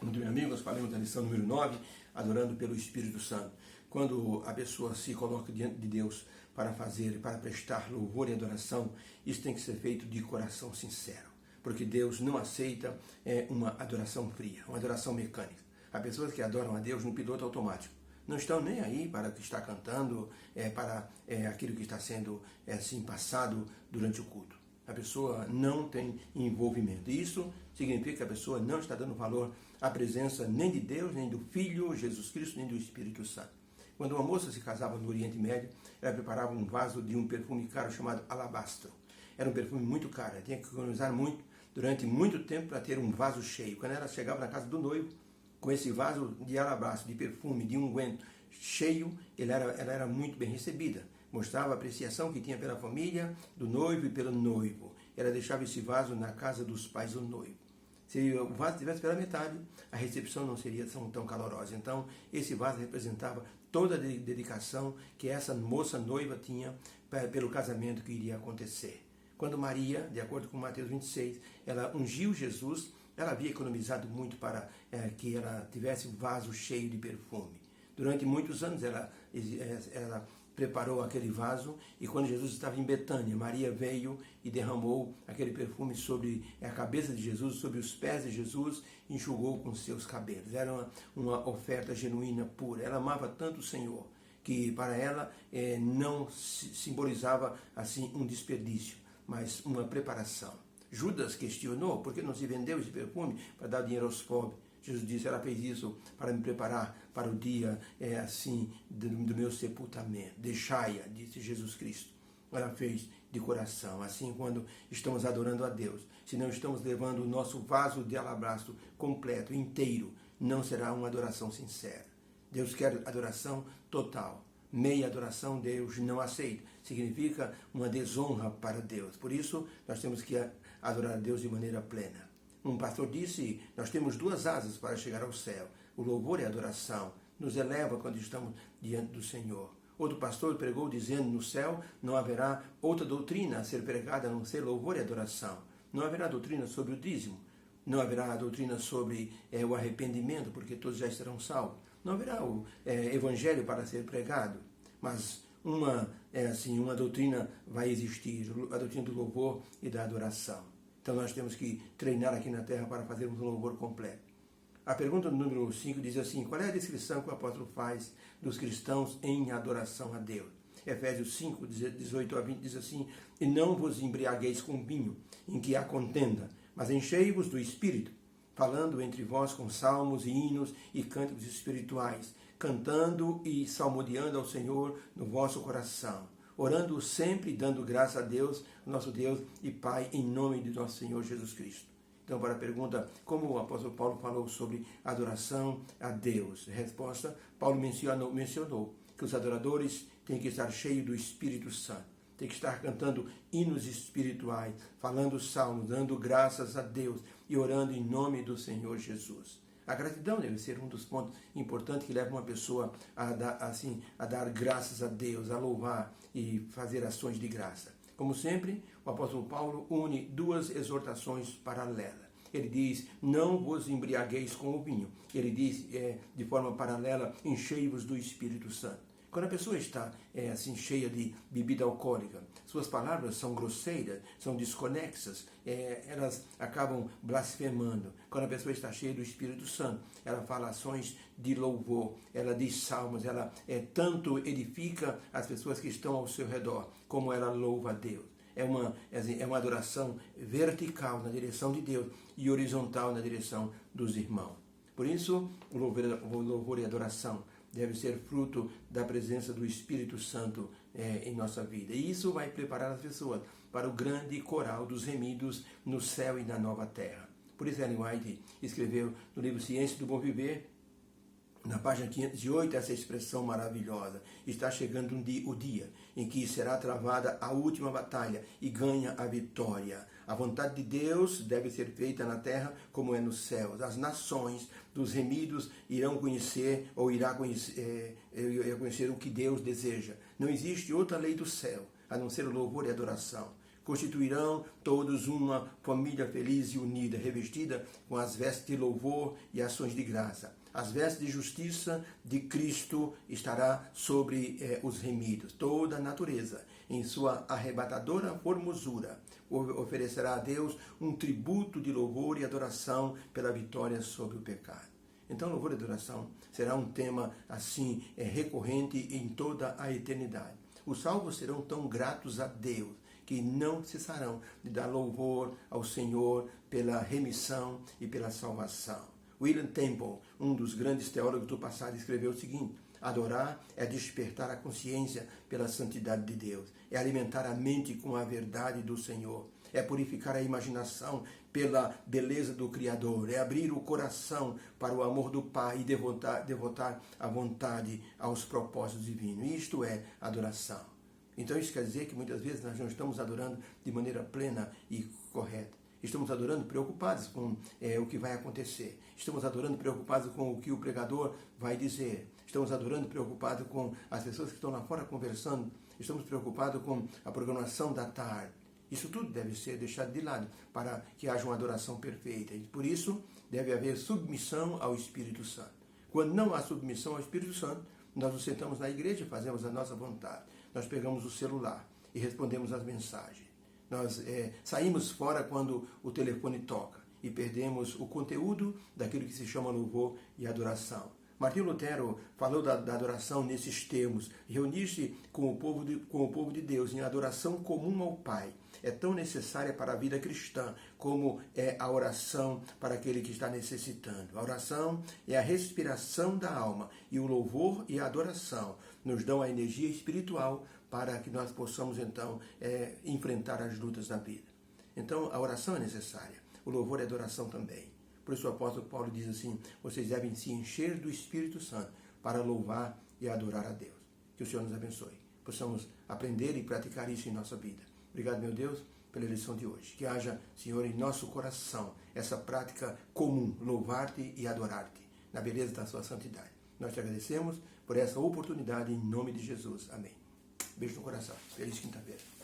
Muito bem, amigos, falamos da lição número 9, adorando pelo Espírito Santo. Quando a pessoa se coloca diante de Deus para fazer, para prestar louvor e adoração, isso tem que ser feito de coração sincero, porque Deus não aceita uma adoração fria, uma adoração mecânica. Há pessoas que adoram a Deus no piloto automático, não estão nem aí para o que está cantando, para aquilo que está sendo assim passado durante o culto. A pessoa não tem envolvimento. Isso significa que a pessoa não está dando valor à presença nem de Deus, nem do Filho Jesus Cristo, nem do Espírito Santo. Quando uma moça se casava no Oriente Médio, ela preparava um vaso de um perfume caro chamado alabastro. Era um perfume muito caro, ela tinha que economizar muito, durante muito tempo, para ter um vaso cheio. Quando ela chegava na casa do noivo, com esse vaso de alabastro, de perfume, de unguento cheio, ela era muito bem recebida. Mostrava a apreciação que tinha pela família do noivo e pelo noivo. Ela deixava esse vaso na casa dos pais do noivo. Se o vaso tivesse pela metade, a recepção não seria tão calorosa. Então, esse vaso representava toda a dedicação que essa moça noiva tinha pelo casamento que iria acontecer. Quando Maria, de acordo com Mateus 26, ela ungiu Jesus, ela havia economizado muito para que ela tivesse um vaso cheio de perfume. Durante muitos anos ela preparou aquele vaso, e quando Jesus estava em Betânia, Maria veio e derramou aquele perfume sobre a cabeça de Jesus, sobre os pés de Jesus, e enxugou com seus cabelos. Era uma oferta genuína, pura. Ela amava tanto o Senhor, que para ela não simbolizava assim um desperdício, mas uma preparação. Judas questionou: por que não se vendeu esse perfume para dar dinheiro aos pobres? Jesus disse: ela fez isso para me preparar para o dia do meu sepultamento. Deixai-a, disse Jesus Cristo. Ela fez de coração. Assim, quando estamos adorando a Deus, se não estamos levando o nosso vaso de alabastro completo, inteiro, não será uma adoração sincera. Deus quer adoração total. Meia adoração Deus não aceita. Significa uma desonra para Deus. Por isso, nós temos que adorar a Deus de maneira plena. Um pastor disse: nós temos duas asas para chegar ao céu. O louvor e a adoração nos eleva quando estamos diante do Senhor. Outro pastor pregou dizendo: no céu não haverá outra doutrina a ser pregada a não ser louvor e adoração. Não haverá doutrina sobre o dízimo. Não haverá doutrina sobre o arrependimento, porque todos já estarão salvos. Não haverá o evangelho para ser pregado. Mas uma doutrina vai existir, a doutrina do louvor e da adoração. Então nós temos que treinar aqui na terra para fazermos um louvor completo. A pergunta número 5 diz assim: qual é a descrição que o apóstolo faz dos cristãos em adoração a Deus? Efésios 5, 18 a 20 diz assim: e não vos embriagueis com vinho, em que há contenda, mas enchei-vos do Espírito, falando entre vós com salmos e hinos e cânticos espirituais, cantando e salmodiando ao Senhor no vosso coração, orando sempre e dando graça a Deus, nosso Deus e Pai, em nome de nosso Senhor Jesus Cristo. Então, para a pergunta, como o apóstolo Paulo falou sobre adoração a Deus? Resposta: Paulo mencionou que os adoradores têm que estar cheios do Espírito Santo, têm que estar cantando hinos espirituais, falando salmos, dando graças a Deus e orando em nome do Senhor Jesus. A gratidão deve ser um dos pontos importantes que leva uma pessoa a dar graças a Deus, a louvar e fazer ações de graça. Como sempre, o apóstolo Paulo une duas exortações paralelas. Ele diz: não vos embriagueis com o vinho. Ele diz, de forma paralela: enchei-vos do Espírito Santo. Quando a pessoa está cheia de bebida alcoólica, suas palavras são grosseiras, são desconexas, elas acabam blasfemando. Quando a pessoa está cheia do Espírito Santo, ela fala ações de louvor, ela diz salmos, ela tanto edifica as pessoas que estão ao seu redor, como ela louva a Deus. É uma adoração vertical na direção de Deus e horizontal na direção dos irmãos. Por isso, o louvor e a adoração deve ser fruto da presença do Espírito Santo em nossa vida. E isso vai preparar as pessoas para o grande coral dos remidos no céu e na nova terra. Por isso, Ellen White escreveu no livro Ciência do Bom Viver, na página 508, essa expressão maravilhosa: está chegando o dia em que será travada a última batalha e ganha a vitória. A vontade de Deus deve ser feita na terra como é nos céus. As nações dos remidos irão conhecer conhecer o que Deus deseja. Não existe outra lei do céu a não ser o louvor e a adoração. constituirão todos uma família feliz e unida, revestida com as vestes de louvor e ações de graça. As vestes de justiça de Cristo estará sobre os remidos. Toda a natureza, em sua arrebatadora formosura, oferecerá a Deus um tributo de louvor e adoração pela vitória sobre o pecado. Então, louvor e adoração será um tema assim recorrente em toda a eternidade. Os salvos serão tão gratos a Deus que não cessarão de dar louvor ao Senhor pela remissão e pela salvação. William Temple, um dos grandes teólogos do passado, escreveu o seguinte: adorar é despertar a consciência pela santidade de Deus, é alimentar a mente com a verdade do Senhor, é purificar a imaginação pela beleza do Criador, é abrir o coração para o amor do Pai e devotar a vontade aos propósitos divinos. Isto é adoração. Então isso quer dizer que muitas vezes nós não estamos adorando de maneira plena e correta. Estamos adorando preocupados com o que vai acontecer. Estamos adorando preocupados com o que o pregador vai dizer. Estamos adorando preocupados com as pessoas que estão lá fora conversando. Estamos preocupados com a programação da tarde. Isso tudo deve ser deixado de lado para que haja uma adoração perfeita. E por isso deve haver submissão ao Espírito Santo. Quando não há submissão ao Espírito Santo, nós nos sentamos na igreja e fazemos a nossa vontade. Nós pegamos o celular e respondemos às mensagens. Nós saímos fora quando o telefone toca e perdemos o conteúdo daquilo que se chama louvor e adoração. Martinho Lutero falou da adoração nesses termos: reunir-se com o povo de Deus em adoração comum ao Pai é tão necessária para a vida cristã como é a oração para aquele que está necessitando. A oração é a respiração da alma e o louvor e a adoração nos dão a energia espiritual para que nós possamos então enfrentar as lutas da vida. Então a oração é necessária, o louvor e a adoração também. Por isso o apóstolo Paulo diz assim: vocês devem se encher do Espírito Santo para louvar e adorar a Deus. Que o Senhor nos abençoe. Possamos aprender e praticar isso em nossa vida. Obrigado, meu Deus, pela lição de hoje. Que haja, Senhor, em nosso coração essa prática comum, louvar-te e adorar-te, na beleza da sua santidade. Nós te agradecemos por essa oportunidade em nome de Jesus. Amém. Beijo no coração. Feliz quinta-feira.